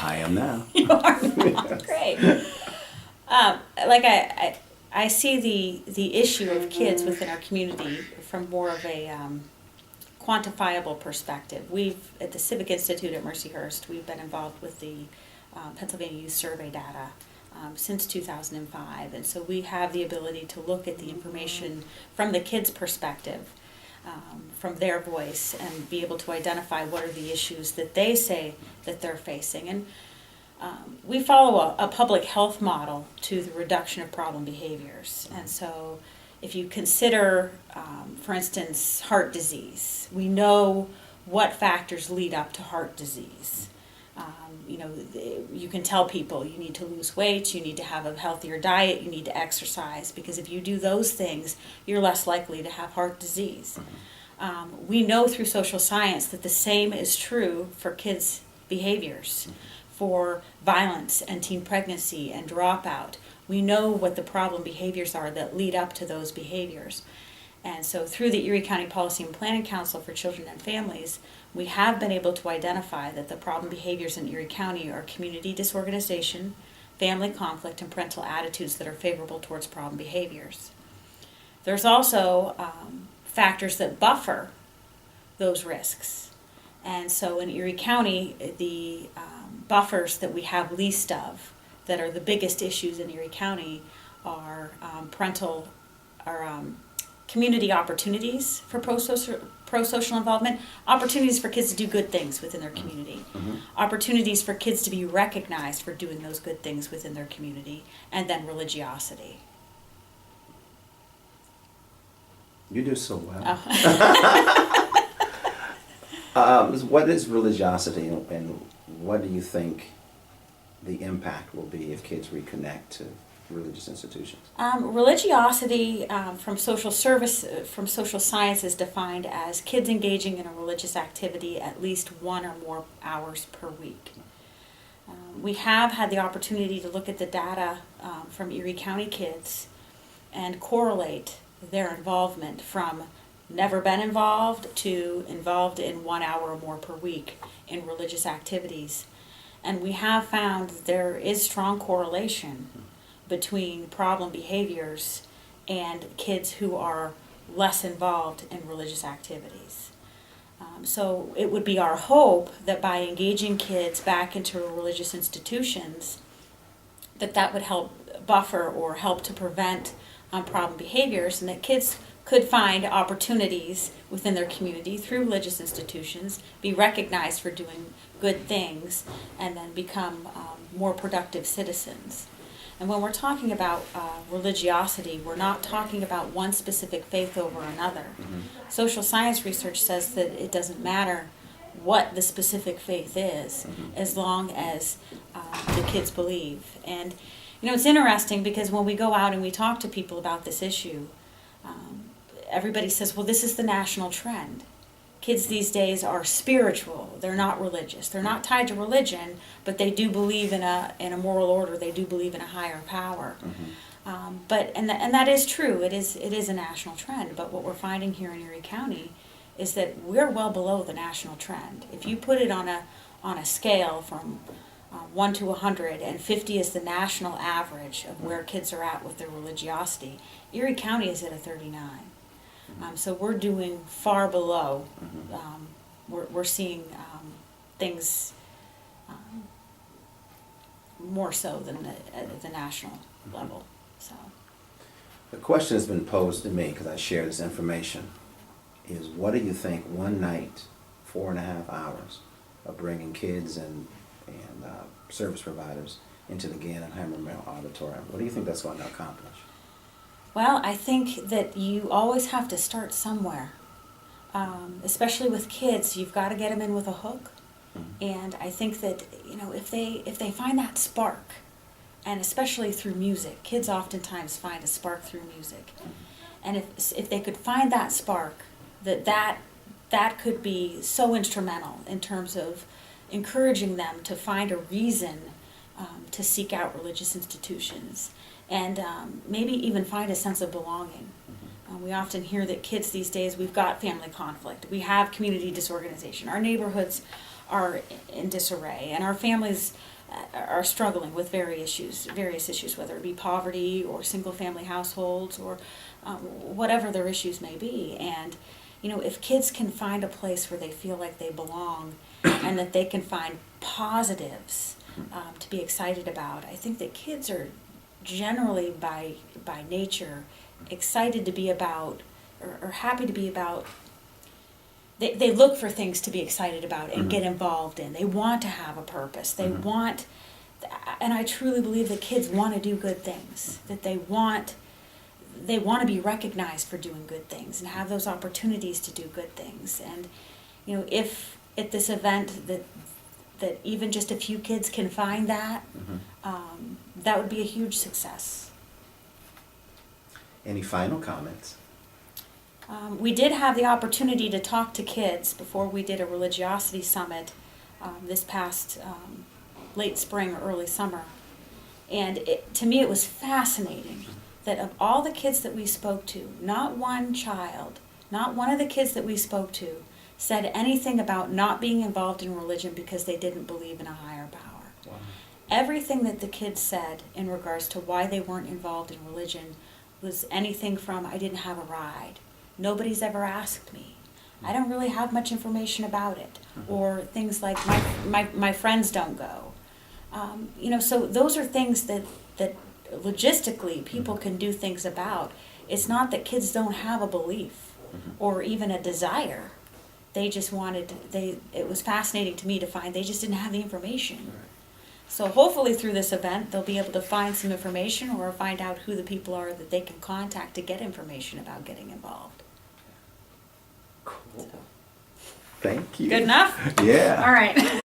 I am now. You are now. Great. I see the issue of kids within our community from more of a quantifiable perspective. We've, at the Civic Institute at Mercyhurst, we've been involved with the Pennsylvania Youth Survey data since 2005, and so we have the ability to look at the information from the kids' perspective, from their voice, and be able to identify what are the issues that they say that they're facing. And we follow a public health model to the reduction of problem behaviors. And so if you consider, for instance, heart disease, we know what factors lead up to heart disease. You can tell people you need to lose weight, you need to have a healthier diet, you need to exercise, because if you do those things, you're less likely to have heart disease. We know through social science that the same is true for kids' behaviors, for violence and teen pregnancy and dropout. We know what the problem behaviors are that lead up to those behaviors. And so through the Erie County Policy and Planning Council for Children and Families, we have been able to identify that the problem behaviors in Erie County are community disorganization, family conflict, and parental attitudes that are favorable towards problem behaviors. There's also factors that buffer those risks. And so in Erie County, the buffers that we have least of, that are the biggest issues in Erie County, are community opportunities for pro-social involvement, opportunities for kids to do good things within their community, opportunities for kids to be recognized for doing those good things within their community, and then religiosity. You do so well. Oh. What is religiosity, and what do you think the impact will be if kids reconnect to religious institutions? Religiosity from social science is defined as kids engaging in a religious activity at least 1 or more hours per week. We have had the opportunity to look at the data from Erie County kids and correlate their involvement from never been involved to involved in 1 hour or more per week in religious activities. And we have found that there is strong correlation between problem behaviors and kids who are less involved in religious activities. So it would be our hope that by engaging kids back into religious institutions, that would help buffer or help to prevent problem behaviors, and that kids could find opportunities within their community through religious institutions, be recognized for doing good things, and then become more productive citizens. And when we're talking about religiosity, we're not talking about one specific faith over another. Social science research says that it doesn't matter what the specific faith is, as long as the kids believe. And it's interesting because when we go out and we talk to people about this issue, everybody says, well, this is the national trend. Kids these days are spiritual. They're not religious. They're not tied to religion, but they do believe in a moral order. They do believe in a higher power. And that is true. It is a national trend. But what we're finding here in Erie County is that we're well below the national trend. If you put it on a scale from 1 to 100, and 50 is the national average of where kids are at with their religiosity, Erie County is at a 39. So we're doing far below. We're seeing things more so than at the national level. So The question has been posed to me, because I share this information, is what do you think one night, 4.5 hours, of bringing kids and service providers into the Gannon Hammermill Auditorium, what do you think that's going to accomplish? Well, I think that you always have to start somewhere. Especially with kids, you've got to get them in with a hook. And I think that, if they find that spark, and especially through music, kids oftentimes find a spark through music. And if they could find that spark, that could be so instrumental in terms of encouraging them to find a reason to seek out religious institutions, and maybe even find a sense of belonging. We often hear that kids these days, we've got family conflict, we have community disorganization, our neighborhoods are in disarray, and our families are struggling with various issues, whether it be poverty or single-family households or whatever their issues may be. And if kids can find a place where they feel like they belong and that they can find positives to be excited about, I think that kids are generally by nature excited to be about or happy to be about. They look for things to be excited about and get involved in. They want to have a purpose. They want, and I truly believe that kids want to do good things, that they want to be recognized for doing good things and have those opportunities to do good things. And if at this event that even just a few kids can find that, that would be a huge success. Any final comments? We did have the opportunity to talk to kids before we did a religiosity summit this past late spring or early summer. And to me it was fascinating that of all the kids that we spoke to, not one child, not one of the kids that we spoke to said anything about not being involved in religion because they didn't believe in a higher power. Wow. Everything that the kids said in regards to why they weren't involved in religion was anything from, I didn't have a ride. Nobody's ever asked me. I don't really have much information about it. Or things like, my friends don't go. So those are things that logistically people can do things about. It's not that kids don't have a belief or even a desire. They just it was fascinating to me to find they just didn't have the information. Right. So hopefully through this event they'll be able to find some information or find out who the people are that they can contact to get information about getting involved. Cool. So. Thank you. Good enough? Yeah. All right.